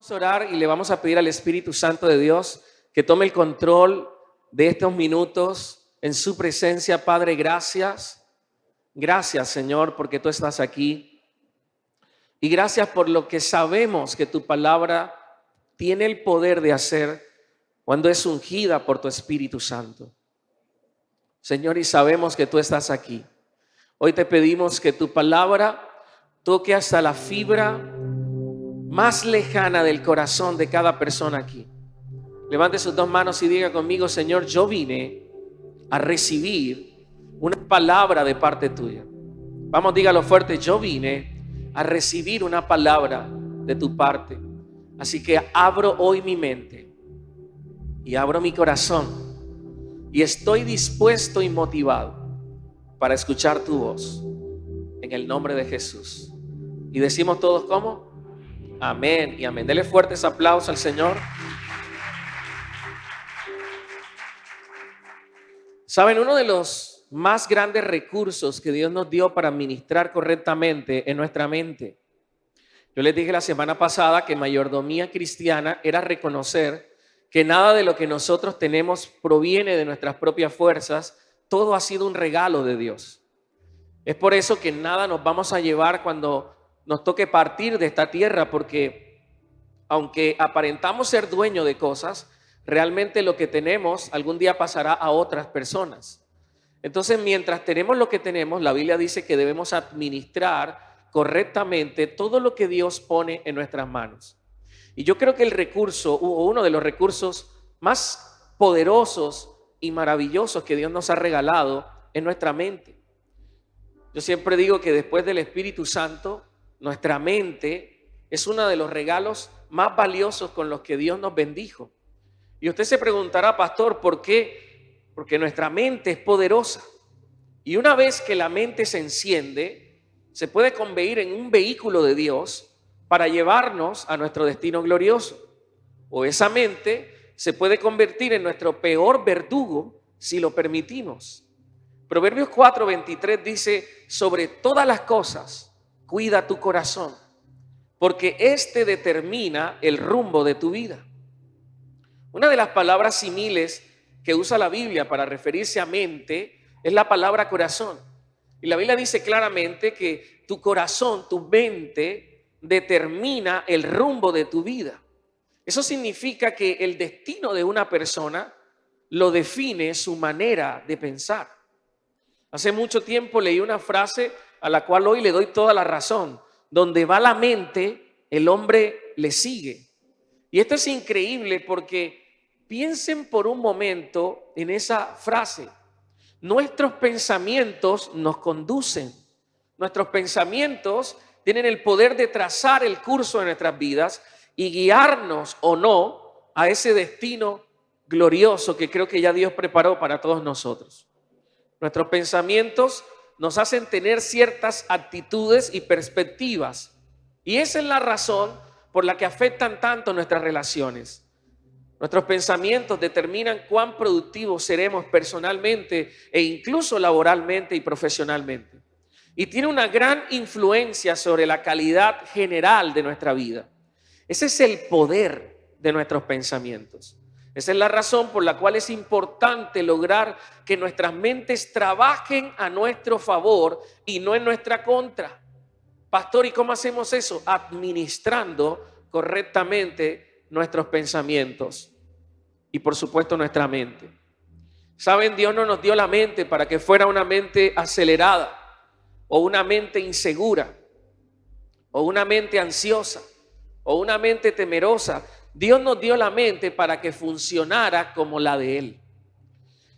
Vamos a orar y le vamos a pedir al Espíritu Santo de Dios que tome el control de estos minutos en su presencia. Padre, gracias. Gracias, Señor, porque tú estás aquí. Y gracias por lo que sabemos que tu palabra tiene el poder de hacer cuando es ungida por tu Espíritu Santo. Señor, y sabemos que tú estás aquí. Hoy te pedimos que tu palabra toque hasta la fibra más lejana del corazón de cada persona aquí. Levante sus dos manos y diga conmigo: Señor, yo vine a recibir una palabra de parte tuya. Vamos, dígalo fuerte: yo vine a recibir una palabra de tu parte. Así que abro hoy mi mente y abro mi corazón y estoy dispuesto y motivado para escuchar tu voz en el nombre de Jesús. Y decimos todos, ¿cómo? Amén y amén. Dele fuertes aplausos al Señor. Saben, uno de los más grandes recursos que Dios nos dio para administrar correctamente en nuestra mente. Yo les dije la semana pasada que mayordomía cristiana era reconocer que nada de lo que nosotros tenemos proviene de nuestras propias fuerzas. Todo ha sido un regalo de Dios. Es por eso que nada nos vamos a llevar cuando nos toque partir de esta tierra, porque aunque aparentamos ser dueños de cosas, realmente lo que tenemos algún día pasará a otras personas. Entonces, mientras tenemos lo que tenemos, la Biblia dice que debemos administrar correctamente todo lo que Dios pone en nuestras manos. Y yo creo que el recurso, o uno de los recursos más poderosos y maravillosos que Dios nos ha regalado, es nuestra mente. Yo siempre digo que después del Espíritu Santo, nuestra mente es uno de los regalos más valiosos con los que Dios nos bendijo. Y usted se preguntará, pastor, ¿por qué? Porque nuestra mente es poderosa. Y una vez que la mente se enciende, se puede convertir en un vehículo de Dios para llevarnos a nuestro destino glorioso. O esa mente se puede convertir en nuestro peor verdugo si lo permitimos. Proverbios 4:23 dice: sobre todas las cosas, cuida tu corazón, porque este determina el rumbo de tu vida. Una de las palabras similes que usa la Biblia para referirse a mente es la palabra corazón. Y la Biblia dice claramente que tu corazón, tu mente, determina el rumbo de tu vida. Eso significa que el destino de una persona lo define su manera de pensar. Hace mucho tiempo leí una frase a la cual hoy le doy toda la razón: donde va la mente, el hombre le sigue. Y esto es increíble porque piensen por un momento en esa frase. Nuestros pensamientos nos conducen. Nuestros pensamientos tienen el poder de trazar el curso de nuestras vidas y guiarnos o no a ese destino glorioso que creo que ya Dios preparó para todos nosotros. Nuestros pensamientos nos hacen tener ciertas actitudes y perspectivas. Y esa es la razón por la que afectan tanto nuestras relaciones. Nuestros pensamientos determinan cuán productivos seremos personalmente e incluso laboralmente y profesionalmente. Y tiene una gran influencia sobre la calidad general de nuestra vida. Ese es el poder de nuestros pensamientos. Esa es la razón por la cual es importante lograr que nuestras mentes trabajen a nuestro favor y no en nuestra contra. Pastor, ¿y cómo hacemos eso? Administrando correctamente nuestros pensamientos y por supuesto nuestra mente. Saben, Dios no nos dio la mente para que fuera una mente acelerada o una mente insegura o una mente ansiosa o una mente temerosa. Dios nos dio la mente para que funcionara como la de Él.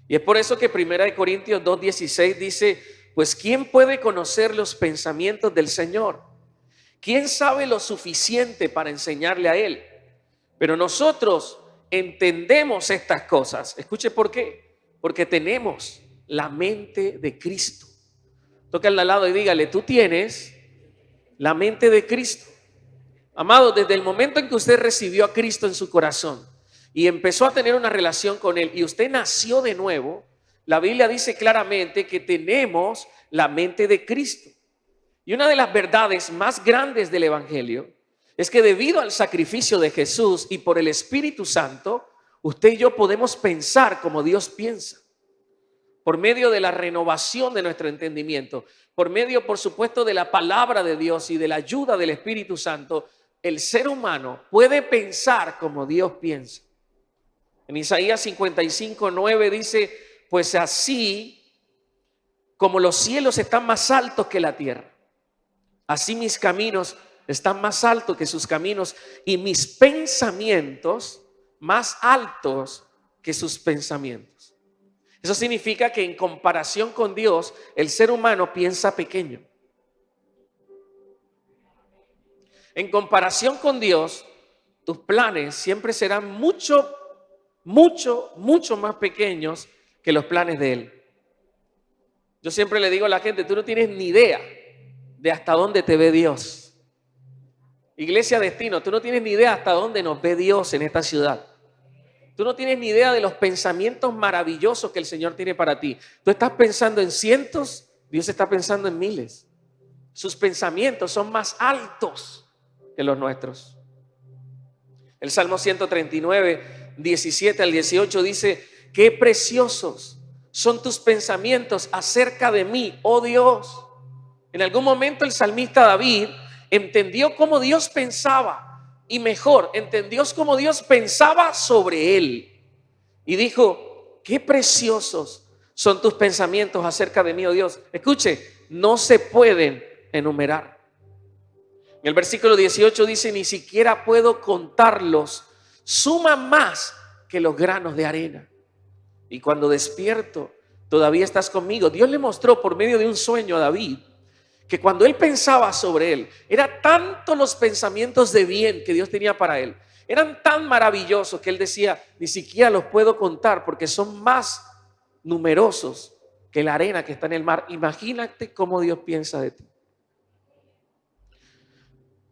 Y es por eso que 1 Corintios 2:16 dice: pues ¿quién puede conocer los pensamientos del Señor? ¿Quién sabe lo suficiente para enseñarle a Él? Pero nosotros entendemos estas cosas. Escuche por qué. Porque tenemos la mente de Cristo. Tócale al lado y dígale: tú tienes la mente de Cristo. Amado, desde el momento en que usted recibió a Cristo en su corazón y empezó a tener una relación con Él y usted nació de nuevo, la Biblia dice claramente que tenemos la mente de Cristo. Y una de las verdades más grandes del Evangelio es que debido al sacrificio de Jesús y por el Espíritu Santo, usted y yo podemos pensar como Dios piensa. Por medio de la renovación de nuestro entendimiento, por medio, por supuesto, de la palabra de Dios y de la ayuda del Espíritu Santo, el ser humano puede pensar como Dios piensa. En Isaías 55:9 dice, pues así como los cielos están más altos que la tierra, así mis caminos están más altos que sus caminos y mis pensamientos más altos que sus pensamientos. Eso significa que en comparación con Dios, el ser humano piensa pequeño. En comparación con Dios, tus planes siempre serán mucho más pequeños que los planes de Él. Yo siempre le digo a la gente, tú no tienes ni idea de hasta dónde te ve Dios. Iglesia Destino, tú no tienes ni idea hasta dónde nos ve Dios en esta ciudad. Tú no tienes ni idea de los pensamientos maravillosos que el Señor tiene para ti. Tú estás pensando en cientos, Dios está pensando en miles. Sus pensamientos son más altos que los nuestros. El Salmo 139, 17 al 18 dice, qué preciosos son tus pensamientos acerca de mí, oh Dios. En algún momento el salmista David entendió cómo Dios pensaba y mejor, entendió cómo Dios pensaba sobre él. Y dijo, qué preciosos son tus pensamientos acerca de mí, oh Dios. Escuche, no se pueden enumerar. En el versículo 18 dice, ni siquiera puedo contarlos, suman más que los granos de arena. Y cuando despierto, todavía estás conmigo. Dios le mostró por medio de un sueño a David que cuando él pensaba sobre él, eran tantos los pensamientos de bien que Dios tenía para él, eran tan maravillosos que él decía, ni siquiera los puedo contar porque son más numerosos que la arena que está en el mar. Imagínate cómo Dios piensa de ti.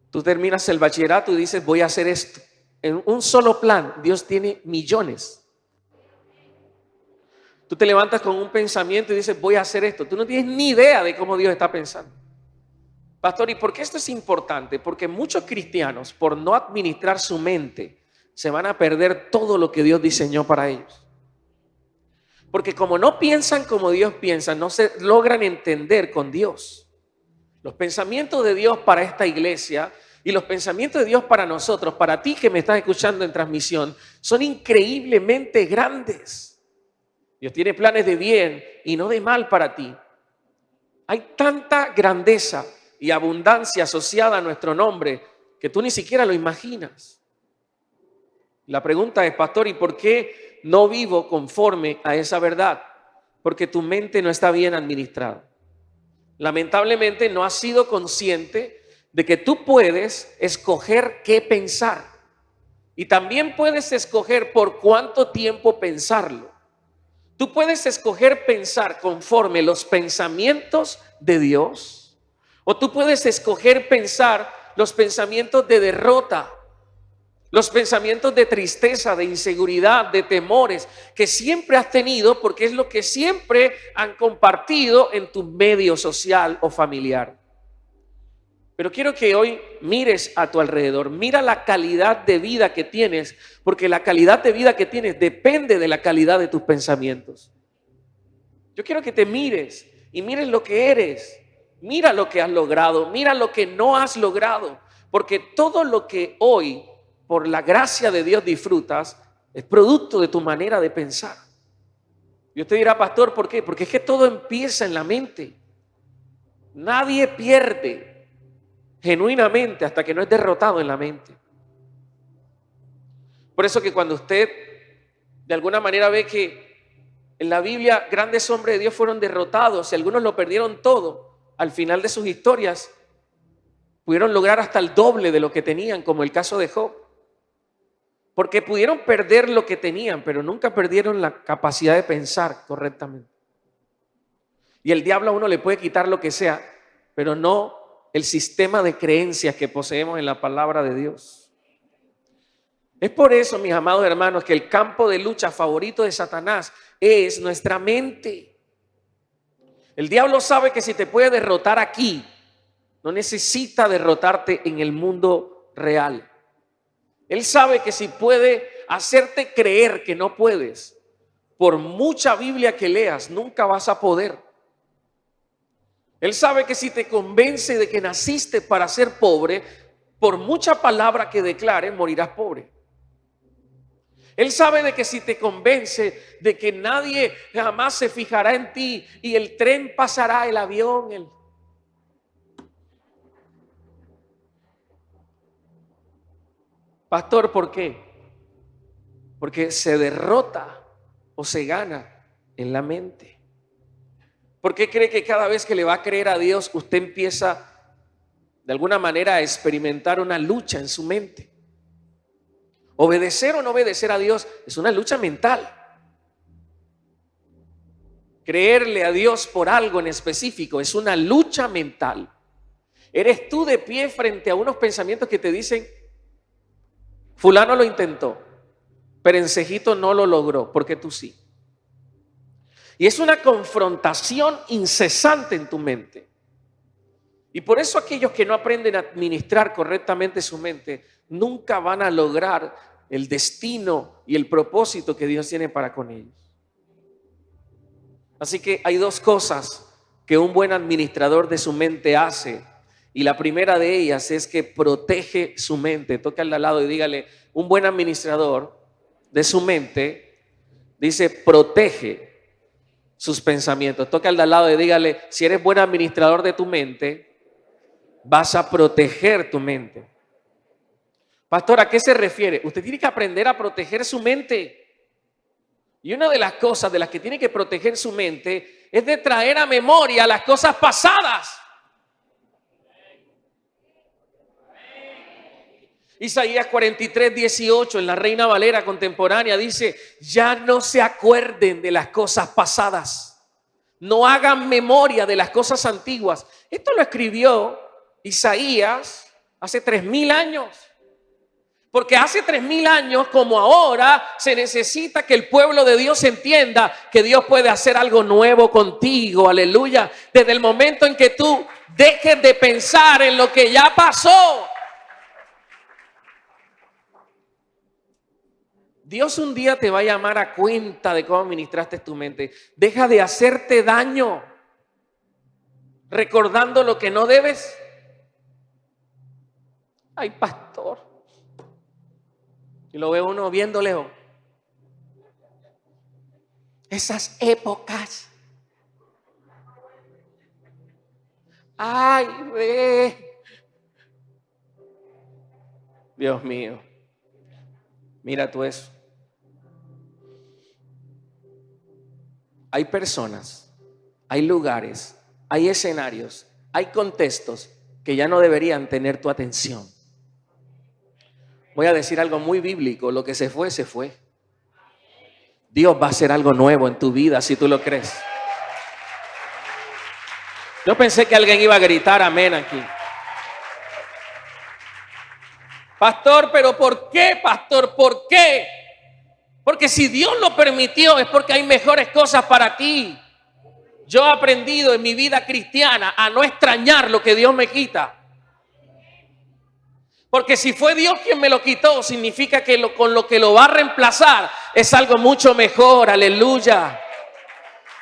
Tú terminas el bachillerato y dices, voy a hacer esto. En un solo plan, Dios tiene millones. Tú te levantas con un pensamiento y dices, voy a hacer esto. Tú no tienes ni idea de cómo Dios está pensando. Pastor, ¿y por qué esto es importante? Porque muchos cristianos, por no administrar su mente, se van a perder todo lo que Dios diseñó para ellos. Porque como no piensan como Dios piensa, no se logran entender con Dios. Los pensamientos de Dios para esta iglesia y los pensamientos de Dios para nosotros, para ti que me estás escuchando en transmisión, son increíblemente grandes. Dios tiene planes de bien y no de mal para ti. Hay tanta grandeza y abundancia asociada a nuestro nombre que tú ni siquiera lo imaginas. La pregunta es, pastor, ¿y por qué no vivo conforme a esa verdad? Porque tu mente no está bien administrada. Lamentablemente no has sido consciente de que tú puedes escoger qué pensar y también puedes escoger por cuánto tiempo pensarlo. Tú puedes escoger pensar conforme los pensamientos de Dios o tú puedes escoger pensar los pensamientos de derrota, los pensamientos de tristeza, de inseguridad, de temores que siempre has tenido porque es lo que siempre han compartido en tu medio social o familiar. Pero quiero que hoy mires a tu alrededor, mira la calidad de vida que tienes, porque la calidad de vida que tienes depende de la calidad de tus pensamientos. Yo quiero que te mires y mires lo que eres, mira lo que has logrado, mira lo que no has logrado, porque todo lo que hoy por la gracia de Dios disfrutas, es producto de tu manera de pensar. Y usted dirá, pastor, ¿por qué? Porque es que todo empieza en la mente. Nadie pierde genuinamente hasta que no es derrotado en la mente. Por eso que cuando usted de alguna manera ve que en la Biblia grandes hombres de Dios fueron derrotados y algunos lo perdieron todo, al final de sus historias pudieron lograr hasta el doble de lo que tenían, como el caso de Job. Porque pudieron perder lo que tenían, pero nunca perdieron la capacidad de pensar correctamente. Y el diablo a uno le puede quitar lo que sea, pero no el sistema de creencias que poseemos en la palabra de Dios. Es por eso, mis amados hermanos, que el campo de lucha favorito de Satanás es nuestra mente. El diablo sabe que si te puede derrotar aquí, no necesita derrotarte en el mundo real. Él sabe que si puede hacerte creer que no puedes, por mucha Biblia que leas, nunca vas a poder. Él sabe que si te convence de que naciste para ser pobre, por mucha palabra que declare, morirás pobre. Él sabe de que si te convence de que nadie jamás se fijará en ti y el tren pasará, el avión, Pastor, ¿por qué? Porque se derrota o se gana en la mente. ¿Por qué cree que cada vez que le va a creer a Dios, usted empieza de alguna manera a experimentar una lucha en su mente? Obedecer o no obedecer a Dios es una lucha mental. Creerle a Dios por algo en específico es una lucha mental. Eres tú de pie frente a unos pensamientos que te dicen: fulano lo intentó, perencejito no lo logró, porque tú sí. Y es una confrontación incesante en tu mente. Y por eso aquellos que no aprenden a administrar correctamente su mente nunca van a lograr el destino y el propósito que Dios tiene para con ellos. Así que hay dos cosas que un buen administrador de su mente hace. Y la primera de ellas es que protege su mente. Toca al de al lado y dígale: un buen administrador de su mente, dice, protege sus pensamientos. Toca al de al lado y dígale: si eres buen administrador de tu mente, vas a proteger tu mente. Pastor, ¿a qué se refiere? Usted tiene que aprender a proteger su mente. Y una de las cosas de las que tiene que proteger su mente es de traer a memoria las cosas pasadas. Isaías 43:18 en la Reina Valera contemporánea dice: ya no se acuerden de las cosas pasadas, no hagan memoria de las cosas antiguas. Esto lo escribió Isaías hace 3000 años. Porque hace 3000 años, como ahora, se necesita que el pueblo de Dios entienda que Dios puede hacer algo nuevo contigo. Aleluya. Desde el momento en que tú dejes de pensar en lo que ya pasó. Dios un día te va a llamar a cuenta de cómo administraste tu mente. Deja de hacerte daño recordando lo que no debes. Ay, pastor. Y lo ve uno viendo lejos. Esas épocas. Ay, ve. Dios mío. Mira tú eso. Hay personas, hay lugares, hay escenarios, hay contextos que ya no deberían tener tu atención. Voy a decir algo muy bíblico: lo que se fue, se fue. Dios va a hacer algo nuevo en tu vida si tú lo crees. Yo pensé que alguien iba a gritar amén aquí. Pastor, ¿pero por qué, pastor? ¿Por qué? Porque si Dios lo permitió es porque hay mejores cosas para ti. Yo he aprendido en mi vida cristiana a no extrañar lo que Dios me quita. Porque si fue Dios quien me lo quitó, significa que con lo que lo va a reemplazar es algo mucho mejor. Aleluya.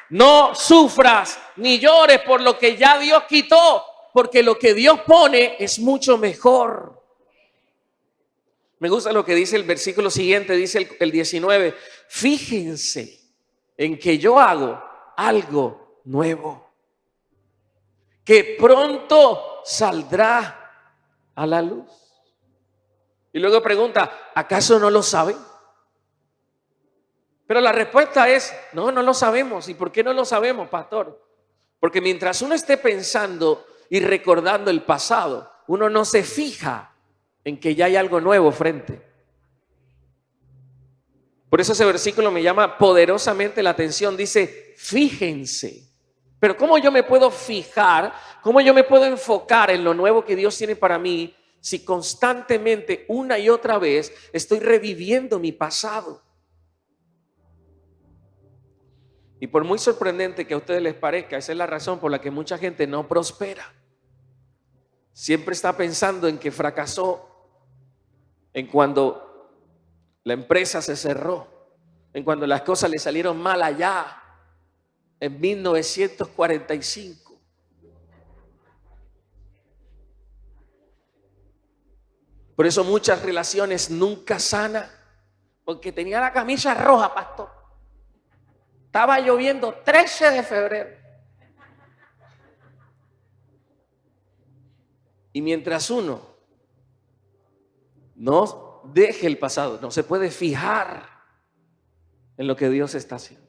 No sufras ni llores por lo que ya Dios quitó, porque lo que Dios pone es mucho mejor. Me gusta lo que dice el versículo siguiente, dice el 19. Fíjense en que yo hago algo nuevo, que pronto saldrá a la luz. Y luego pregunta: ¿acaso no lo saben? Pero la respuesta es: no lo sabemos. ¿Y por qué no lo sabemos, pastor? Porque mientras uno esté pensando y recordando el pasado, uno no se fija en que ya hay algo nuevo frente. Por eso ese versículo me llama poderosamente la atención. Dice: fíjense. Pero ¿cómo yo me puedo fijar? ¿Cómo yo me puedo enfocar en lo nuevo que Dios tiene para mí si constantemente, una y otra vez, estoy reviviendo mi pasado? Y por muy sorprendente que a ustedes les parezca, esa es la razón por la que mucha gente no prospera. Siempre está pensando en que fracasó, en cuando la empresa se cerró, en cuando las cosas le salieron mal allá, en 1945. Por eso muchas relaciones nunca sanan, porque tenía la camisa roja, pastor. Estaba lloviendo 13 de febrero. Y mientras uno no deje el pasado, no se puede fijar en lo que Dios está haciendo.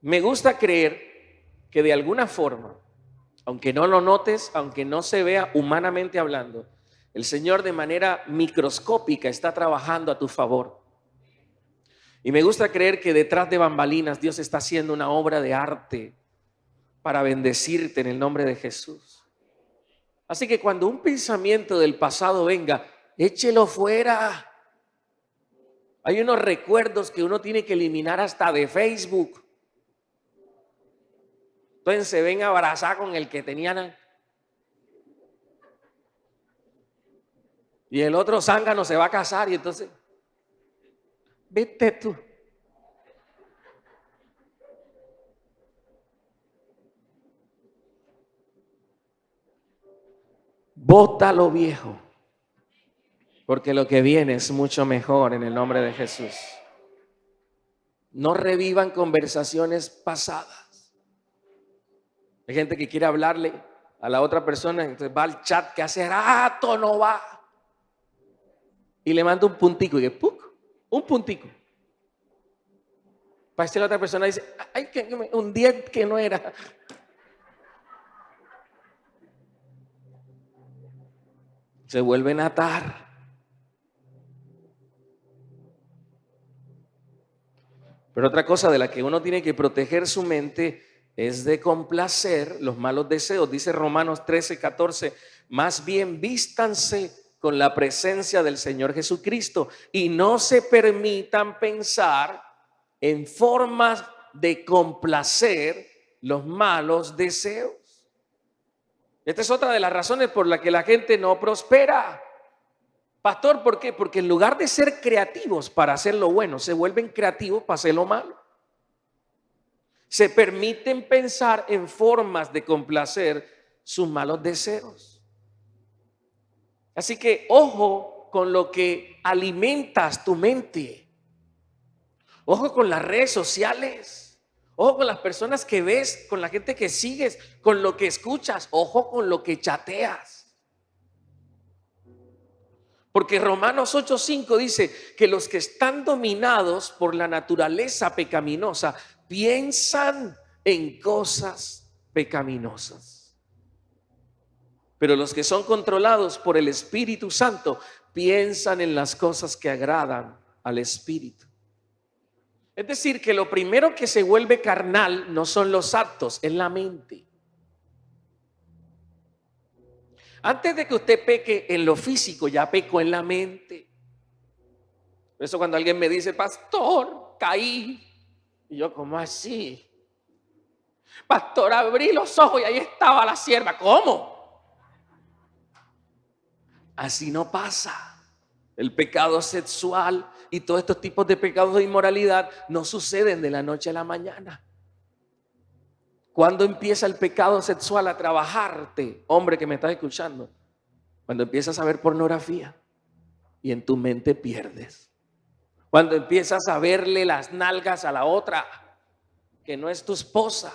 Me gusta creer que de alguna forma, aunque no lo notes, aunque no se vea humanamente hablando, el Señor de manera microscópica está trabajando a tu favor. Y me gusta creer que detrás de bambalinas Dios está haciendo una obra de arte para bendecirte en el nombre de Jesús. Así que cuando un pensamiento del pasado venga, échelo fuera. Hay unos recuerdos que uno tiene que eliminar hasta de Facebook. Entonces se ven a abrazar con el que tenían. Y el otro zángano se va a casar y entonces, vete tú. Bota lo viejo, porque lo que viene es mucho mejor en el nombre de Jesús. No revivan conversaciones pasadas. Hay gente que quiere hablarle a la otra persona, entonces va al chat que hace rato no va y le manda un puntico y que ¡puc! Un puntico. Para que la otra persona dice, ay, un 10 que no era. Se vuelven a atar. Pero otra cosa de la que uno tiene que proteger su mente es de complacer los malos deseos. Dice Romanos 13:14, más bien vístanse con la presencia del Señor Jesucristo y no se permitan pensar en formas de complacer los malos deseos. Esta es otra de las razones por la que la gente no prospera. Pastor, ¿por qué? Porque en lugar de ser creativos para hacer lo bueno, se vuelven creativos para hacer lo malo. Se permiten pensar en formas de complacer sus malos deseos. Así que ojo con lo que alimentas tu mente. Ojo con las redes sociales. Ojo con las personas que ves, con la gente que sigues, con lo que escuchas. Ojo con lo que chateas. Porque Romanos 8:5 dice que los que están dominados por la naturaleza pecaminosa piensan en cosas pecaminosas. Pero los que son controlados por el Espíritu Santo piensan en las cosas que agradan al Espíritu. Es decir, que lo primero que se vuelve carnal no son los actos, es la mente. Antes de que usted peque en lo físico, ya pecó en la mente. Por eso cuando alguien me dice, pastor, caí. Y yo, ¿cómo así? Pastor, abrí los ojos y ahí estaba la sierva. ¿Cómo? Así no pasa. El pecado sexual y todos estos tipos de pecados de inmoralidad no suceden de la noche a la mañana. ¿Cuándo empieza el pecado sexual a trabajarte? Hombre que me estás escuchando. Cuando empiezas a ver pornografía y en tu mente pierdes. Cuando empiezas a verle las nalgas a la otra que no es tu esposa.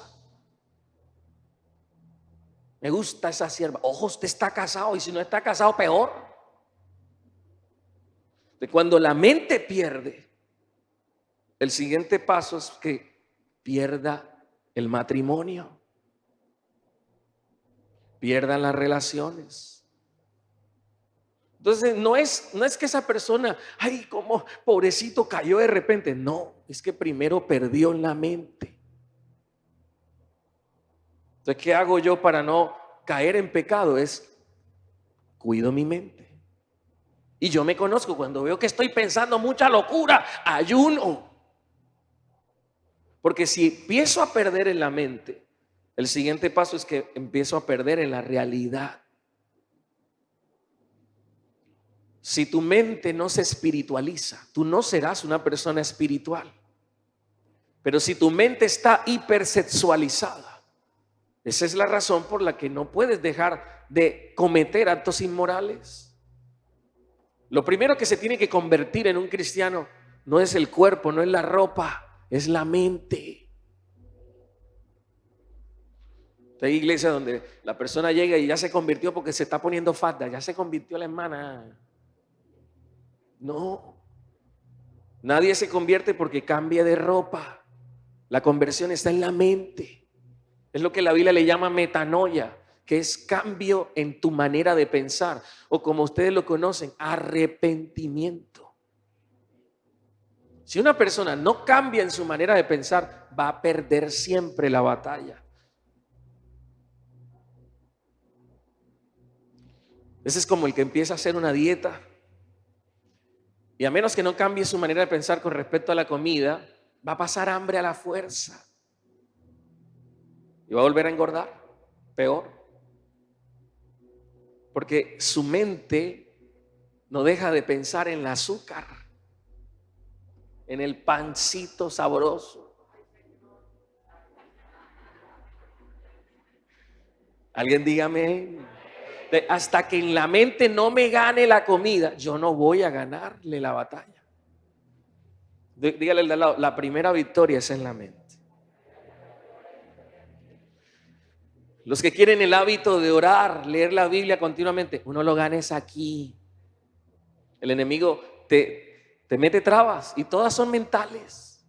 Me gusta esa sierva. Ojo, usted está casado y si no está casado, peor. De cuando la mente pierde, el siguiente paso es que pierda el matrimonio, pierdan las relaciones. Entonces no es que esa persona, ay, como pobrecito cayó de repente. No, es que primero perdió en la mente. Entonces, ¿qué hago yo para no caer en pecado? Es cuido mi mente. Y yo me conozco, cuando veo que estoy pensando mucha locura, ayuno. Porque si empiezo a perder en la mente, el siguiente paso es que empiezo a perder en la realidad. Si tu mente no se espiritualiza, tú no serás una persona espiritual. Pero si tu mente está hipersexualizada, esa es la razón por la que no puedes dejar de cometer actos inmorales. Lo primero que se tiene que convertir en un cristiano no es el cuerpo, no es la ropa, es la mente. Hay iglesias donde la persona llega y ya se convirtió porque se está poniendo falda, ya se convirtió la hermana. No, nadie se convierte porque cambia de ropa. La conversión está en la mente. Es lo que la Biblia le llama metanoia, que es cambio en tu manera de pensar, o como ustedes lo conocen, arrepentimiento. Si una persona no cambia en su manera de pensar, va a perder siempre la batalla. Ese es como el que empieza a hacer una dieta y a menos que no cambie su manera de pensar con respecto a la comida, va a pasar hambre a la fuerza y va a volver a engordar, peor. Porque su mente no deja de pensar en el azúcar, en el pancito sabroso. Alguien dígame, hasta que en la mente no me gane la comida, yo no voy a ganarle la batalla. Dígale al de al lado, la primera victoria es en la mente. Los que quieren el hábito de orar, leer la Biblia continuamente, uno lo gana es aquí. El enemigo te mete trabas y todas son mentales.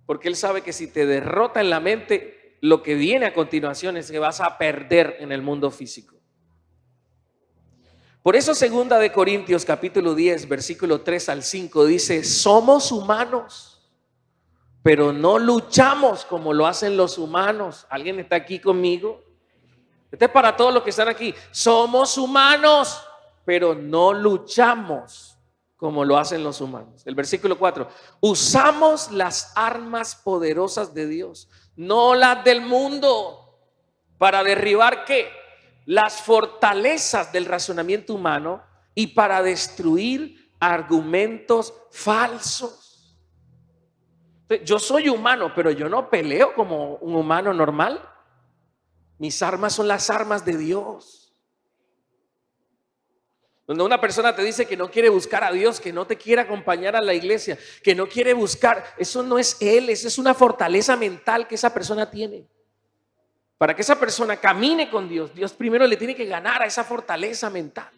Porque él sabe que si te derrota en la mente, lo que viene a continuación es que vas a perder en el mundo físico. Por eso 2 Corintios capítulo 10, versículo 3 al 5 dice, somos humanos, pero no luchamos como lo hacen los humanos. ¿Alguien está aquí conmigo? Este es para todos los que están aquí. Somos humanos, pero no luchamos como lo hacen los humanos. El versículo 4, usamos las armas poderosas de Dios, no las del mundo, para derribar ¿qué? Las fortalezas del razonamiento humano y para destruir argumentos falsos. Yo soy humano, pero yo no peleo como un humano normal. Mis armas son las armas de Dios. Donde una persona te dice que no quiere buscar a Dios, que no te quiere acompañar a la iglesia, que no quiere buscar, eso no es él, eso es una fortaleza mental que esa persona tiene. Para que esa persona camine con Dios, Dios primero le tiene que ganar a esa fortaleza mental.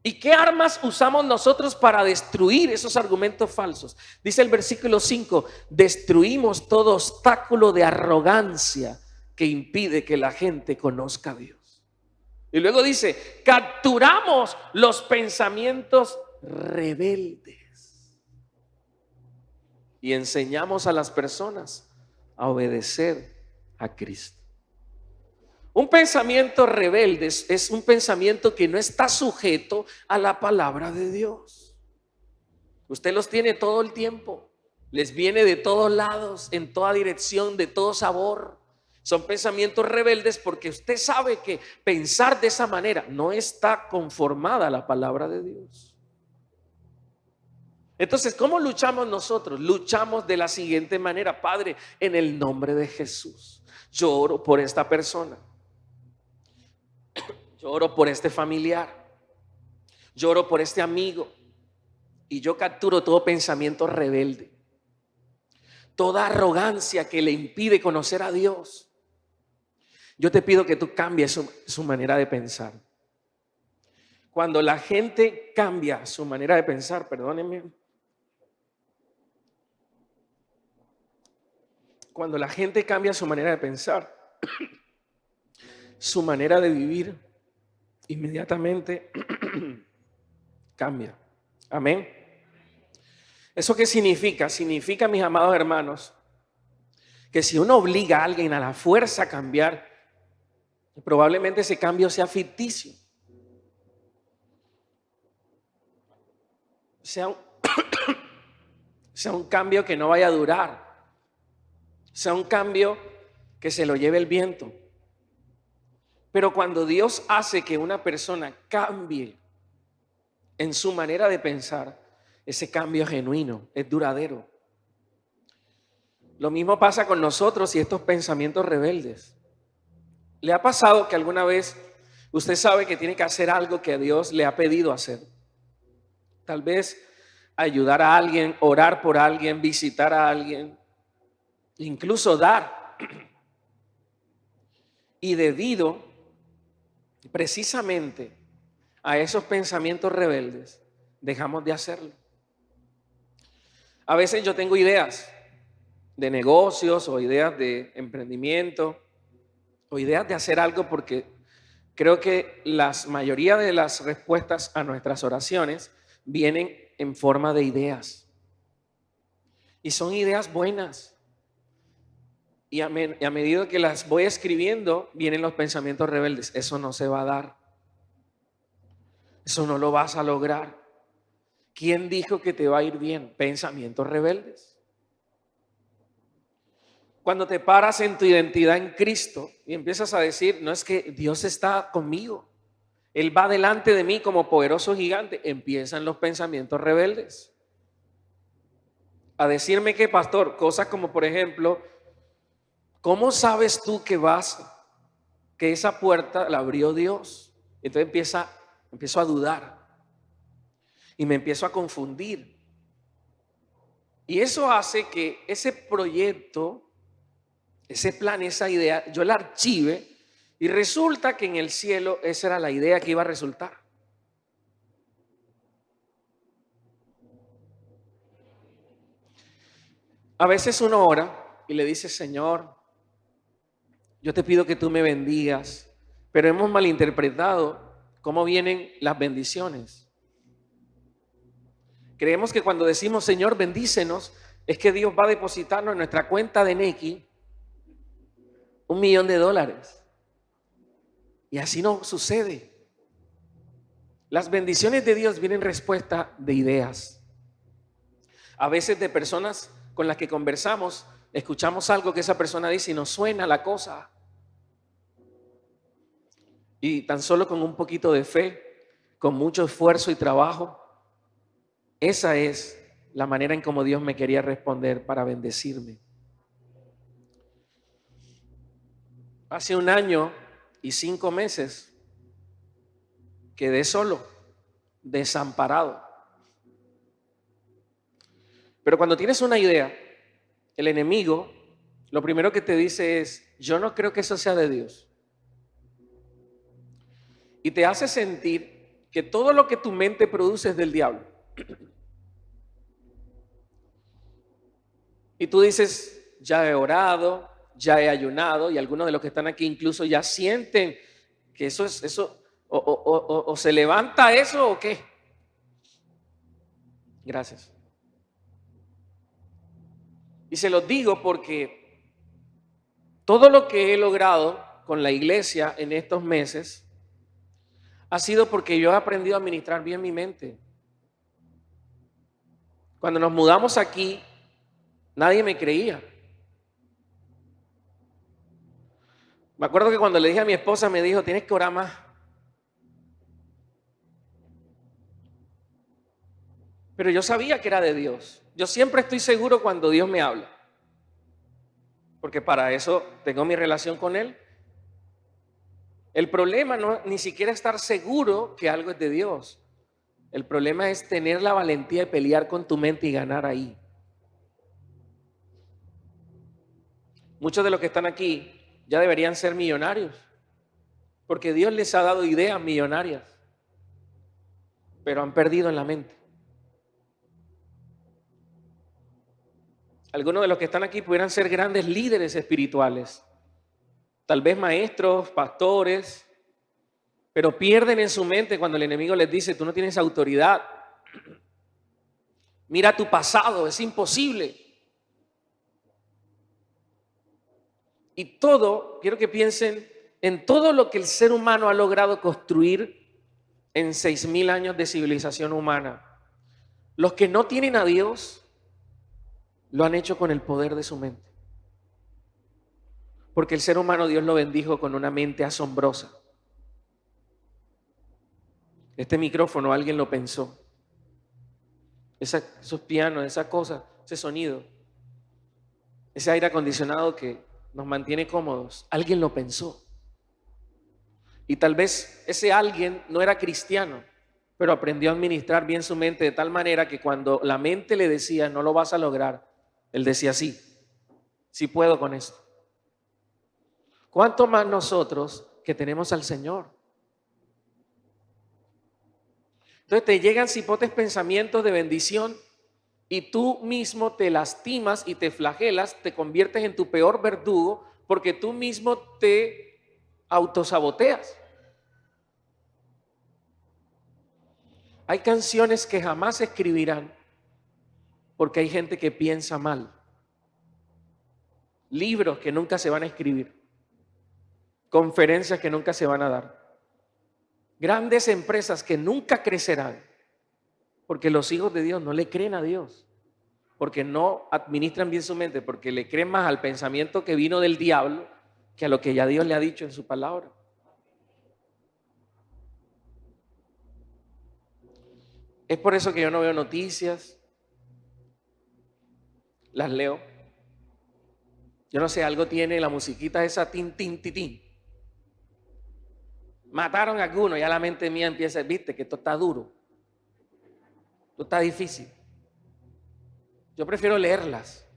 ¿Y qué armas usamos nosotros para destruir esos argumentos falsos? Dice el versículo 5, destruimos todo obstáculo de arrogancia que impide que la gente conozca a Dios. Y luego dice, capturamos los pensamientos rebeldes y enseñamos a las personas a obedecer a Cristo. Un pensamiento rebelde es un pensamiento que no está sujeto a la palabra de Dios. Usted los tiene todo el tiempo, les viene de todos lados, en toda dirección, de todo sabor. Son pensamientos rebeldes porque usted sabe que pensar de esa manera no está conformada a la palabra de Dios. Entonces, ¿cómo luchamos nosotros? Luchamos de la siguiente manera. Padre, en el nombre de Jesús, yo oro por esta persona. Yo oro por este familiar. Yo oro por este amigo. Y yo capturo todo pensamiento rebelde, toda arrogancia que le impide conocer a Dios. Yo te pido que tú cambies su manera de pensar. Cuando la gente cambia su manera de pensar, perdónenme, cuando la gente cambia su manera de pensar, su manera de vivir inmediatamente cambia. Amén. ¿Eso qué significa? Significa, mis amados hermanos, que si uno obliga a alguien a la fuerza a cambiar, probablemente ese cambio sea ficticio. Sea un cambio que no vaya a durar. Sea un cambio que se lo lleve el viento. Pero cuando Dios hace que una persona cambie en su manera de pensar, ese cambio es genuino, es duradero. Lo mismo pasa con nosotros y estos pensamientos rebeldes. ¿Le ha pasado que alguna vez usted sabe que tiene que hacer algo que Dios le ha pedido hacer? Tal vez ayudar a alguien, orar por alguien, visitar a alguien, incluso dar. Y debido precisamente a esos pensamientos rebeldes, dejamos de hacerlo. A veces yo tengo ideas de negocios o ideas de emprendimiento o ideas de hacer algo porque creo que la mayoría de las respuestas a nuestras oraciones vienen en forma de ideas. Y son ideas buenas. Y a medida que las voy escribiendo, vienen los pensamientos rebeldes. Eso no se va a dar. Eso no lo vas a lograr. ¿Quién dijo que te va a ir bien? Pensamientos rebeldes. Cuando te paras en tu identidad en Cristo y empiezas a decir, no es que Dios está conmigo, Él va delante de mí como poderoso gigante, empiezan los pensamientos rebeldes. A decirme que, pastor, cosas como por ejemplo, ¿cómo sabes tú que esa puerta la abrió Dios? Entonces empiezo a dudar y me empiezo a confundir. Y eso hace que ese proyecto, ese plan, esa idea, yo la archive y resulta que en el cielo esa era la idea que iba a resultar. A veces uno ora y le dice, Señor, yo te pido que tú me bendigas, pero hemos malinterpretado cómo vienen las bendiciones. Creemos que cuando decimos, Señor, bendícenos, es que Dios va a depositarnos en nuestra cuenta de Nequi $1.000.000. Y así no sucede. Las bendiciones de Dios vienen en respuesta de ideas. A veces de personas con las que conversamos, escuchamos algo que esa persona dice y nos suena la cosa. Y tan solo con un poquito de fe, con mucho esfuerzo y trabajo, esa es la manera en cómo Dios me quería responder para bendecirme. Hace 1 año y 5 meses quedé solo, desamparado. Pero cuando tienes una idea, el enemigo lo primero que te dice es, yo no creo que eso sea de Dios. Y te hace sentir que todo lo que tu mente produce es del diablo. Y tú dices, ya he orado, ya he ayunado, y algunos de los que están aquí incluso ya sienten que eso es eso, o se levanta eso o qué. Gracias. Y se los digo porque todo lo que he logrado con la iglesia en estos meses ha sido porque yo he aprendido a administrar bien mi mente. Cuando nos mudamos aquí, nadie me creía. Me acuerdo que cuando le dije a mi esposa, me dijo, tienes que orar más. Pero yo sabía que era de Dios. Yo siempre estoy seguro cuando Dios me habla. Porque para eso tengo mi relación con Él. El problema no ni siquiera estar seguro que algo es de Dios. El problema es tener la valentía de pelear con tu mente y ganar ahí. Muchos de los que están aquí ya deberían ser millonarios, porque Dios les ha dado ideas millonarias, pero han perdido en la mente. Algunos de los que están aquí pudieran ser grandes líderes espirituales, tal vez maestros, pastores, pero pierden en su mente cuando el enemigo les dice, tú no tienes autoridad. Mira tu pasado, es imposible. Y quiero que piensen en todo lo que el ser humano ha logrado construir en 6.000 años de civilización humana. Los que no tienen a Dios lo han hecho con el poder de su mente. Porque el ser humano Dios lo bendijo con una mente asombrosa. Este micrófono alguien lo pensó. Esos pianos, esa cosa, ese sonido, ese aire acondicionado que nos mantiene cómodos, alguien lo pensó. Y tal vez ese alguien no era cristiano, pero aprendió a administrar bien su mente de tal manera que cuando la mente le decía no lo vas a lograr, él decía sí, sí puedo con esto. ¿Cuánto más nosotros que tenemos al Señor? Entonces te llegan cipotes pensamientos de bendición y tú mismo te lastimas y te flagelas, te conviertes en tu peor verdugo porque tú mismo te autosaboteas. Hay canciones que jamás se escribirán porque hay gente que piensa mal. Libros que nunca se van a escribir. Conferencias que nunca se van a dar. Grandes empresas que nunca crecerán porque los hijos de Dios no le creen a Dios, porque no administran bien su mente, porque le creen más al pensamiento que vino del diablo que a lo que ya Dios le ha dicho en su palabra. Es por eso que yo no veo noticias, las leo. Yo no sé, algo tiene la musiquita esa tin, tin, tin, tin. Mataron a alguno, ya la mente mía empieza, viste que esto está duro, esto está difícil. Yo prefiero leerlas.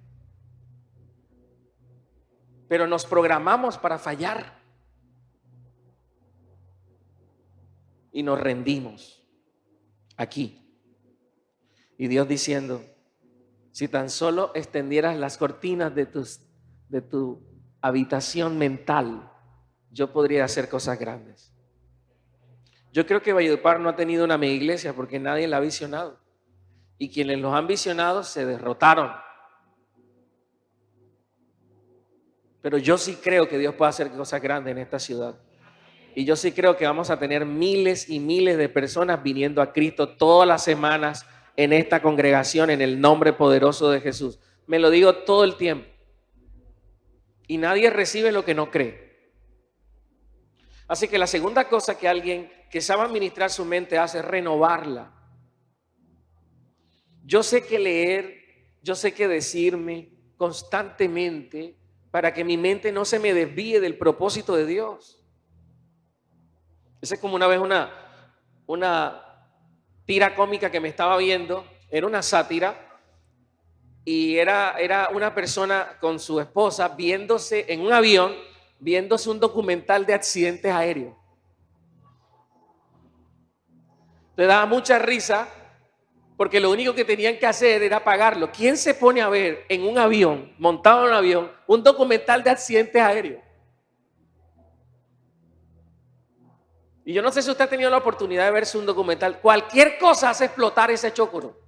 Pero nos programamos para fallar. Y nos rendimos aquí. Y Dios diciendo, si tan solo extendieras las cortinas de tu habitación mental, yo podría hacer cosas grandes. Yo creo que Valledupar no ha tenido una mega iglesia porque nadie la ha visionado. Y quienes los han visionado se derrotaron. Pero yo sí creo que Dios puede hacer cosas grandes en esta ciudad. Y yo sí creo que vamos a tener miles y miles de personas viniendo a Cristo todas las semanas en esta congregación en el nombre poderoso de Jesús. Me lo digo todo el tiempo. Y nadie recibe lo que no cree. Así que la segunda cosa que alguien que sabe administrar su mente hace es renovarla. Yo sé que leer, yo sé que decirme constantemente para que mi mente no se me desvíe del propósito de Dios. Esa es como una vez una tira cómica que me estaba viendo, era una sátira y era una persona con su esposa viéndose en un avión, viéndose un documental de accidentes aéreos. Le daba mucha risa porque lo único que tenían que hacer era pagarlo. ¿Quién se pone a ver en un avión, montado en un avión, un documental de accidentes aéreos? Y yo no sé si usted ha tenido la oportunidad de verse un documental. Cualquier cosa hace explotar ese chocoro.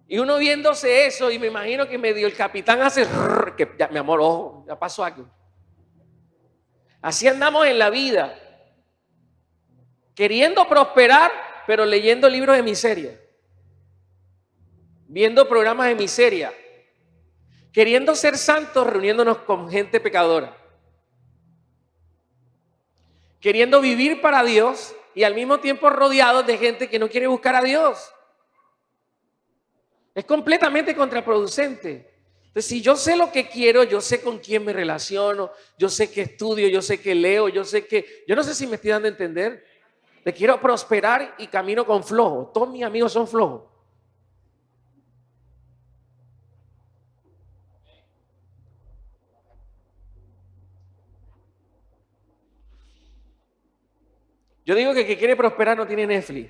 Y uno viéndose eso, y me imagino que medio el capitán hace que ya, mi amor, ojo, ya pasó algo. Así andamos en la vida, queriendo prosperar, pero leyendo libros de miseria, viendo programas de miseria, queriendo ser santos, reuniéndonos con gente pecadora, queriendo vivir para Dios y al mismo tiempo rodeados de gente que no quiere buscar a Dios. Es completamente contraproducente. Entonces, si yo sé lo que quiero, yo sé con quién me relaciono, yo sé que estudio, yo sé que leo, yo no sé si me estoy dando a entender. Te quiero prosperar y camino con flojo. Todos mis amigos son flojos. Yo digo que el que quiere prosperar no tiene Netflix.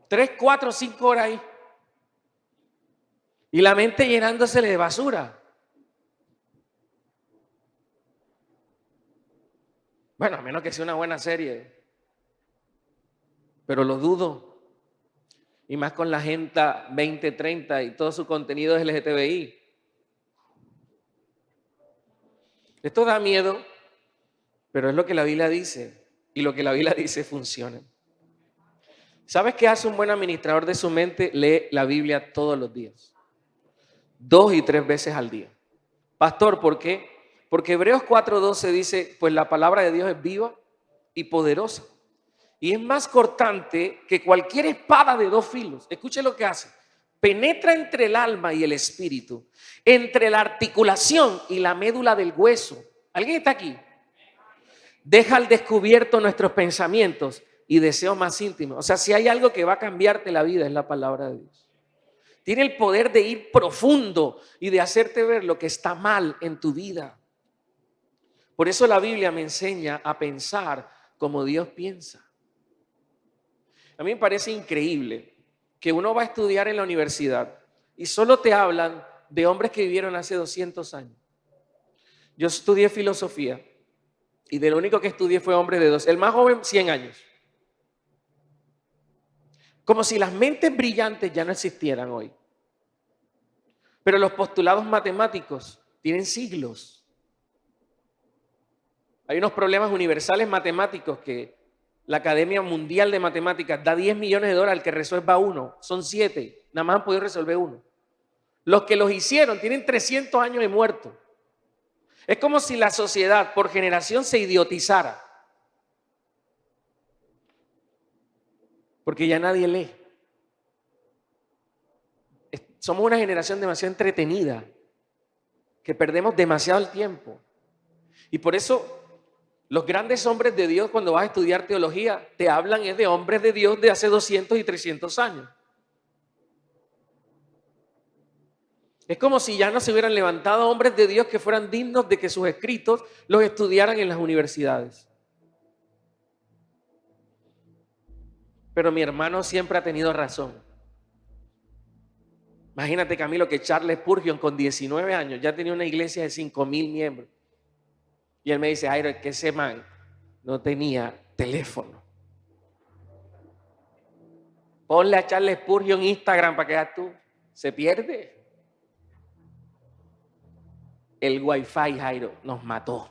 3, 4, 5 horas ahí. Y la mente llenándosele de basura. Bueno, a menos que sea una buena serie. Pero lo dudo. Y más con la Agenda 2030 y todo su contenido es LGTBI. Esto da miedo, pero es lo que la Biblia dice. Y lo que la Biblia dice funciona. ¿Sabes qué hace un buen administrador de su mente? Lee la Biblia todos los días. 2 y 3 veces al día. Pastor, ¿por qué? Porque Hebreos 4:12 dice, pues la palabra de Dios es viva y poderosa. Y es más cortante que cualquier espada de dos filos. Escuche lo que hace. Penetra entre el alma y el espíritu, entre la articulación y la médula del hueso. ¿Alguien está aquí? Deja al descubierto nuestros pensamientos y deseos más íntimos. O sea, si hay algo que va a cambiarte la vida es la palabra de Dios. Tiene el poder de ir profundo y de hacerte ver lo que está mal en tu vida. Por eso la Biblia me enseña a pensar como Dios piensa. A mí me parece increíble que uno va a estudiar en la universidad y solo te hablan de hombres que vivieron hace 200 años. Yo estudié filosofía y de lo único que estudié fue hombres de el más joven 100 años. Como si las mentes brillantes ya no existieran hoy. Pero los postulados matemáticos tienen siglos. Hay unos problemas universales matemáticos que la Academia Mundial de Matemáticas da 10 millones de dólares al que resuelva uno. Son 7. Nada más han podido resolver uno. Los que los hicieron tienen 300 años de muerto. Es como si la sociedad por generación se idiotizara. Porque ya nadie lee. Somos una generación demasiado entretenida, que perdemos demasiado el tiempo. Y por eso los grandes hombres de Dios, cuando vas a estudiar teología, te hablan es de hombres de Dios de hace 200 y 300 años. Es como si ya no se hubieran levantado hombres de Dios que fueran dignos de que sus escritos los estudiaran en las universidades. Pero mi hermano siempre ha tenido razón. Imagínate, Camilo, que Charles Spurgeon con 19 años ya tenía una iglesia de 5,000 miembros. Y él me dice, Jairo, es que ese man no tenía teléfono. Ponle a Charles Spurgeon Instagram para que veas tú. Se pierde. El Wi-Fi, Jairo, nos mató.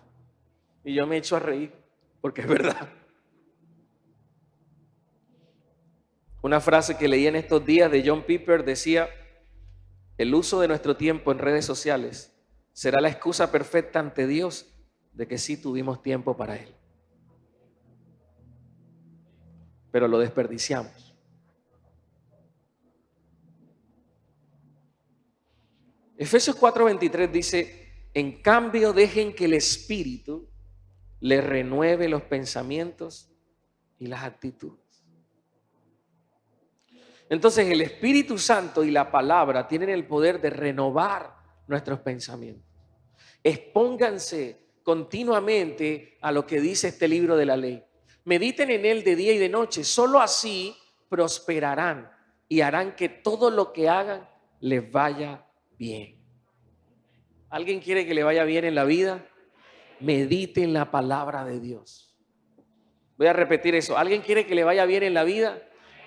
Y yo me echo a reír, porque es verdad. Una frase que leí en estos días de John Piper decía, el uso de nuestro tiempo en redes sociales será la excusa perfecta ante Dios de que sí tuvimos tiempo para Él. Pero lo desperdiciamos. Efesios 4:23 dice, en cambio dejen que el Espíritu les renueve los pensamientos y las actitudes. Entonces el Espíritu Santo y la palabra tienen el poder de renovar nuestros pensamientos. Expónganse continuamente a lo que dice este libro de la ley. Mediten en él de día y de noche. Solo así prosperarán y harán que todo lo que hagan les vaya bien. ¿Alguien quiere que le vaya bien en la vida? Medite en la palabra de Dios. Voy a repetir eso. ¿Alguien quiere que le vaya bien en la vida?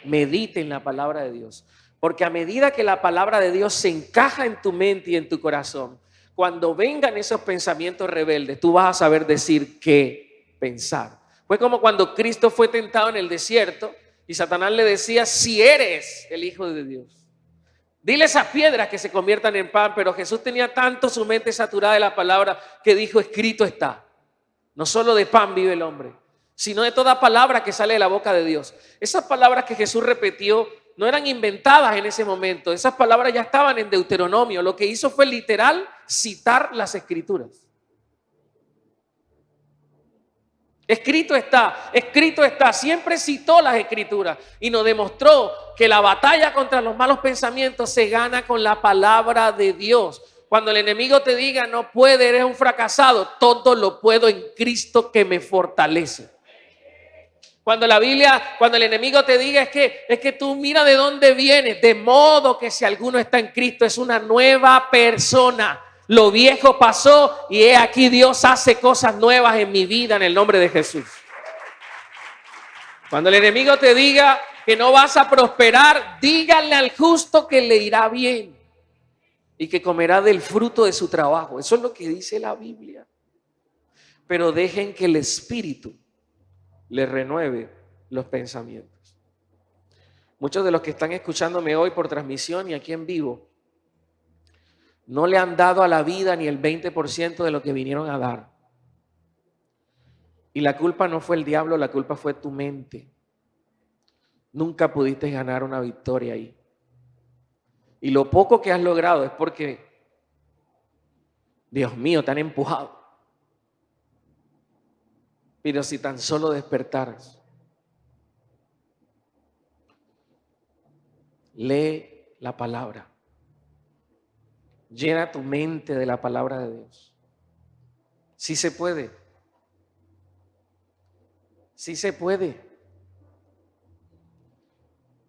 Medite en la palabra de Dios. Porque a medida que la palabra de Dios se encaja en tu mente y en tu corazón, cuando vengan esos pensamientos rebeldes, tú vas a saber decir qué pensar. Fue como cuando Cristo fue tentado en el desierto y Satanás le decía, si eres el Hijo de Dios, dile a esas piedras que se conviertan en pan. Pero Jesús tenía tanto su mente saturada de la palabra que dijo, escrito está. No solo de pan vive el hombre, sino de toda palabra que sale de la boca de Dios. Esas palabras que Jesús repitió no eran inventadas en ese momento. Esas palabras ya estaban en Deuteronomio. Lo que hizo fue literal citar las Escrituras. Escrito está, escrito está. Siempre citó las Escrituras y nos demostró que la batalla contra los malos pensamientos se gana con la palabra de Dios. Cuando el enemigo te diga no puede, eres un fracasado, todo lo puedo en Cristo que me fortalece. Cuando el enemigo te diga es que tú mira de dónde vienes, de modo que si alguno está en Cristo es una nueva persona. Lo viejo pasó y he aquí Dios hace cosas nuevas en mi vida en el nombre de Jesús. Cuando el enemigo te diga que no vas a prosperar, díganle al justo que le irá bien y que comerá del fruto de su trabajo. Eso es lo que dice la Biblia. Pero dejen que el Espíritu les renueve los pensamientos. Muchos de los que están escuchándome hoy por transmisión y aquí en vivo no le han dado a la vida ni el 20% de lo que vinieron a dar. Y la culpa no fue el diablo, la culpa fue tu mente. Nunca pudiste ganar una victoria ahí. Y lo poco que has logrado es porque, Dios mío, te han empujado. Pero si tan solo despertaras, lee la palabra. Llena tu mente de la palabra de Dios. Sí se puede. Sí se puede.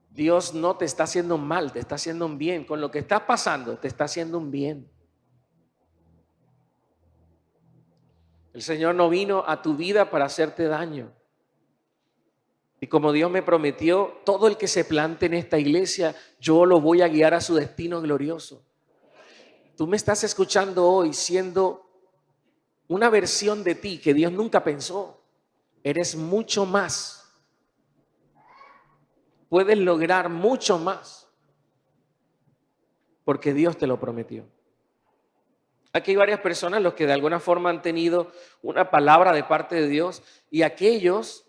Dios no te está haciendo un mal, te está haciendo un bien. Con lo que estás pasando, te está haciendo un bien. El Señor no vino a tu vida para hacerte daño. Y como Dios me prometió, todo el que se plante en esta iglesia, yo lo voy a guiar a su destino glorioso. Tú me estás escuchando hoy siendo una versión de ti que Dios nunca pensó. Eres mucho más. Puedes lograr mucho más porque Dios te lo prometió. Aquí hay varias personas los que de alguna forma han tenido una palabra de parte de Dios y aquellos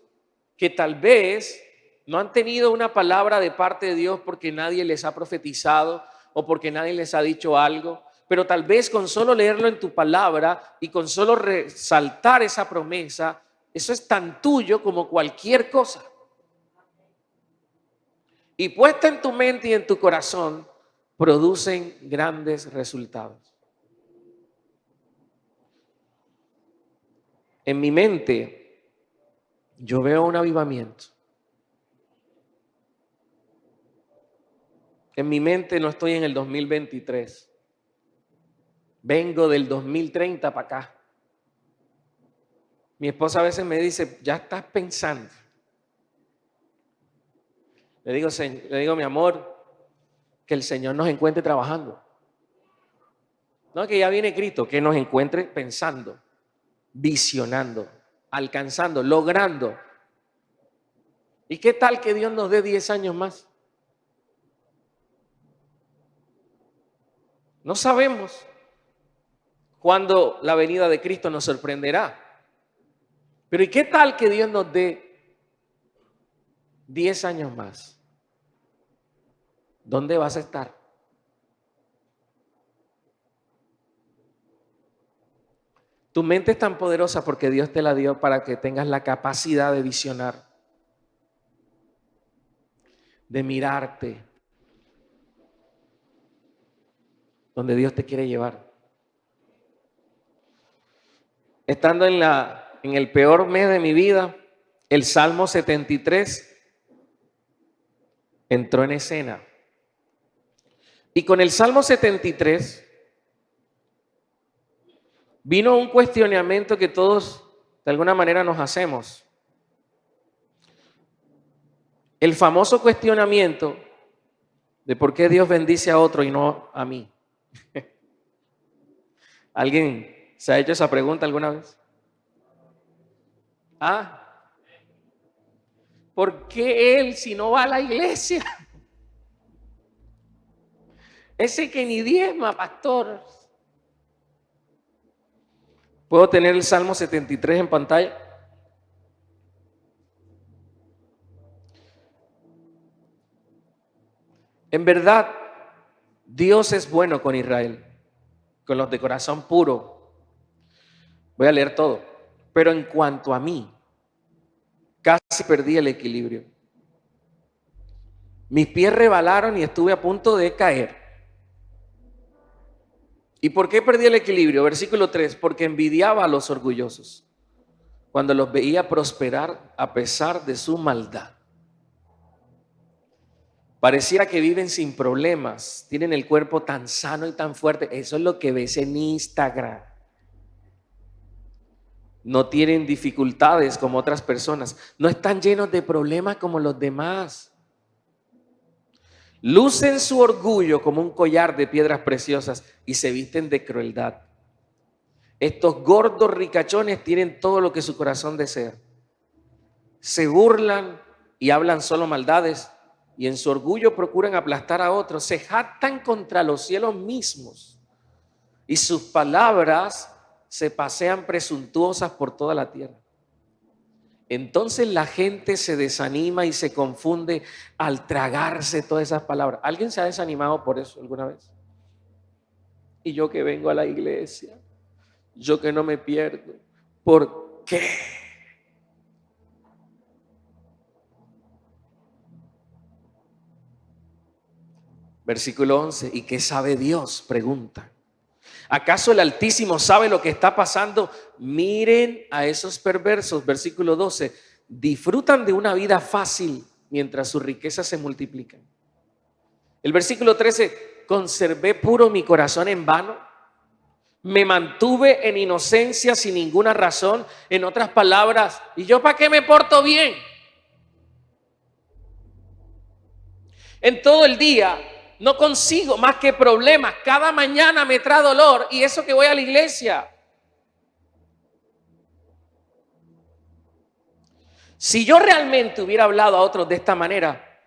que tal vez no han tenido una palabra de parte de Dios porque nadie les ha profetizado o porque nadie les ha dicho algo, pero tal vez con solo leerlo en tu palabra y con solo resaltar esa promesa, eso es tan tuyo como cualquier cosa. Y puesta en tu mente y en tu corazón, producen grandes resultados. En mi mente, yo veo un avivamiento. En mi mente no estoy en el 2023. Vengo del 2030 para acá. Mi esposa a veces me dice, ya estás pensando. Le digo, mi amor, que el Señor nos encuentre trabajando. No, que ya viene Cristo, que nos encuentre pensando, visionando, alcanzando, logrando. ¿Y qué tal que Dios nos dé 10 años más? No sabemos cuándo la venida de Cristo nos sorprenderá. Pero ¿y qué tal que Dios nos dé 10 años más? ¿Dónde vas a estar? Tu mente es tan poderosa porque Dios te la dio para que tengas la capacidad de visionar, de mirarte, donde Dios te quiere llevar. Estando en el peor mes de mi vida, el Salmo 73 entró en escena. Y con el Salmo 73 vino un cuestionamiento que todos de alguna manera nos hacemos. El famoso cuestionamiento de por qué Dios bendice a otro y no a mí. ¿Alguien se ha hecho esa pregunta alguna vez? ¿Por qué él si no va a la iglesia? Ese que ni diezma, pastor. ¿Puedo tener el Salmo 73 en pantalla? En verdad, Dios es bueno con Israel, con los de corazón puro. Voy a leer todo. Pero en cuanto a mí, casi perdí el equilibrio. Mis pies rebalaron y estuve a punto de caer. ¿Y por qué perdí el equilibrio? Versículo 3, porque envidiaba a los orgullosos cuando los veía prosperar a pesar de su maldad. Pareciera que viven sin problemas, tienen el cuerpo tan sano y tan fuerte. Eso es lo que ves en Instagram. No tienen dificultades como otras personas, no están llenos de problemas como los demás. Lucen su orgullo como un collar de piedras preciosas y se visten de crueldad. Estos gordos ricachones tienen todo lo que su corazón desea. Se burlan y hablan solo maldades y en su orgullo procuran aplastar a otros. Se jactan contra los cielos mismos. y sus palabras se pasean presuntuosas por toda la tierra. Entonces la gente se desanima y se confunde al tragarse todas esas palabras. ¿Alguien se ha desanimado por eso alguna vez? Y yo que vengo a la iglesia, yo que no me pierdo, ¿por qué? Versículo 11, ¿y qué sabe Dios? Pregunta. ¿Acaso el Altísimo sabe lo que está pasando? Miren a esos perversos, versículo 12, disfrutan de una vida fácil mientras sus riquezas se multiplican. El versículo 13, conservé puro mi corazón en vano, me mantuve en inocencia sin ninguna razón. En otras palabras, ¿y yo para qué me porto bien? En todo el día no consigo más que problemas. Cada mañana me trae dolor y eso que voy a la iglesia. Si yo realmente hubiera hablado a otros de esta manera,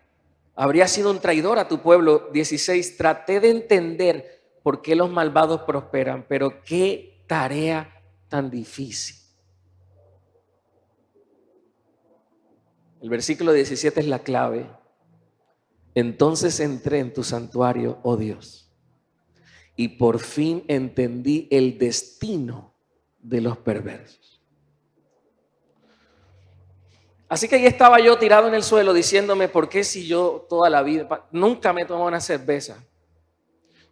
habría sido un traidor a tu pueblo. 16, traté de entender por qué los malvados prosperan, pero qué tarea tan difícil. El versículo 17 es la clave. Entonces entré en tu santuario, oh Dios, y por fin entendí el destino de los perversos. Así que ahí estaba yo tirado en el suelo diciéndome, ¿por qué si yo toda la vida, nunca me he tomado una cerveza?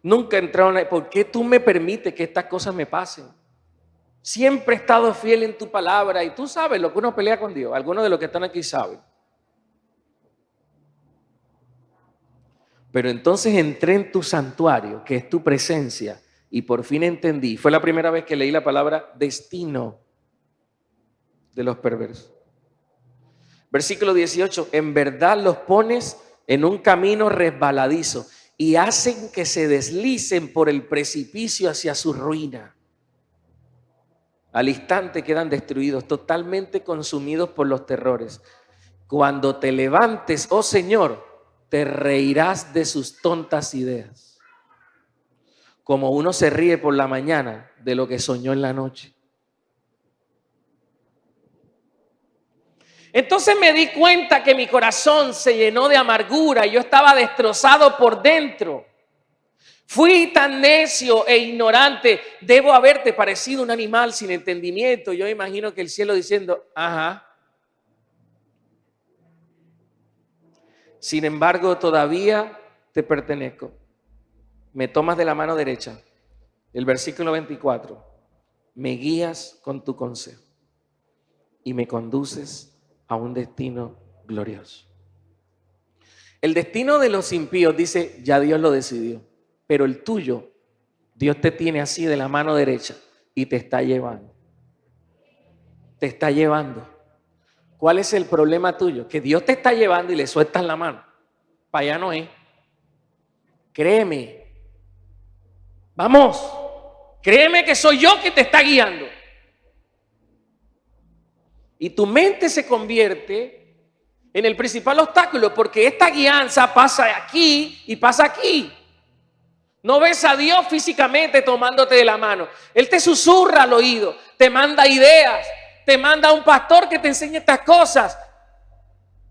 Nunca he entrado en ¿por qué tú me permites que estas cosas me pasen? Siempre he estado fiel en tu palabra y tú sabes lo que uno pelea con Dios. Algunos de los que están aquí saben. Pero entonces entré en tu santuario, que es tu presencia, y por fin entendí. Fue la primera vez que leí la palabra destino de los perversos. Versículo 18, en verdad los pones en un camino resbaladizo y hacen que se deslicen por el precipicio hacia su ruina. Al instante quedan destruidos, totalmente consumidos por los terrores. Cuando te levantes, oh Señor, te reirás de sus tontas ideas, como uno se ríe por la mañana de lo que soñó en la noche. Entonces me di cuenta que mi corazón se llenó de amargura y yo estaba destrozado por dentro. Fui tan necio e ignorante, debo haberte parecido un animal sin entendimiento. Yo imagino que el cielo diciendo, ajá. Sin embargo, todavía te pertenezco. Me tomas de la mano derecha. El versículo 24. Me guías con tu consejo y me conduces a un destino glorioso. El destino de los impíos, dice, ya Dios lo decidió. Pero el tuyo, Dios te tiene así de la mano derecha y te está llevando. Te está llevando. ¿Cuál es el problema tuyo? Que Dios te está llevando y le sueltas la mano. Para allá no es. Créeme. Vamos. Créeme que soy yo que te está guiando. Y tu mente se convierte en el principal obstáculo porque esta guianza pasa aquí y pasa aquí. No ves a Dios físicamente tomándote de la mano. Él te susurra al oído, te manda ideas, te manda a un pastor que te enseñe estas cosas.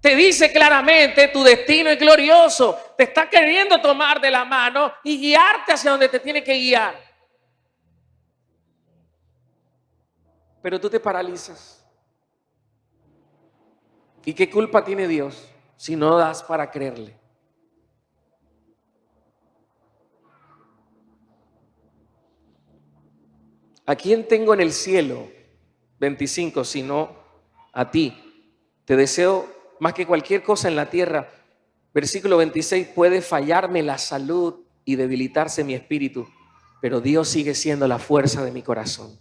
Te dice claramente, tu destino es glorioso. Te está queriendo tomar de la mano y guiarte hacia donde te tiene que guiar. Pero tú te paralizas. ¿Y qué culpa tiene Dios si no das para creerle? ¿A quién tengo en el cielo? 25, sino a ti. Te deseo más que cualquier cosa en la tierra. Versículo 26, puede fallarme la salud y debilitarse mi espíritu, pero Dios sigue siendo la fuerza de mi corazón.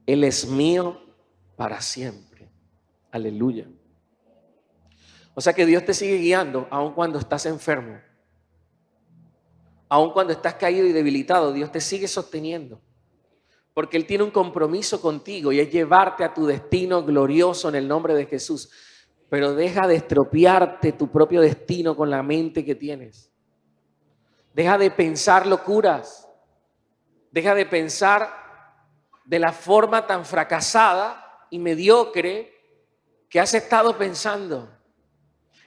Él es mío para siempre. Aleluya. O sea que Dios te sigue guiando aun cuando estás enfermo. Aun cuando estás caído y debilitado, Dios te sigue sosteniendo. Porque Él tiene un compromiso contigo y es llevarte a tu destino glorioso en el nombre de Jesús. Pero deja de estropearte tu propio destino con la mente que tienes. Deja de pensar locuras. Deja de pensar de la forma tan fracasada y mediocre que has estado pensando.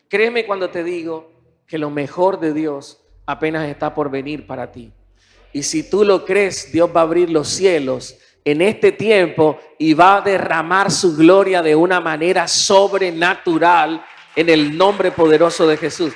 Créeme cuando te digo que lo mejor de Dios apenas está por venir para ti. Y si tú lo crees, Dios va a abrir los cielos en este tiempo y va a derramar su gloria de una manera sobrenatural en el nombre poderoso de Jesús.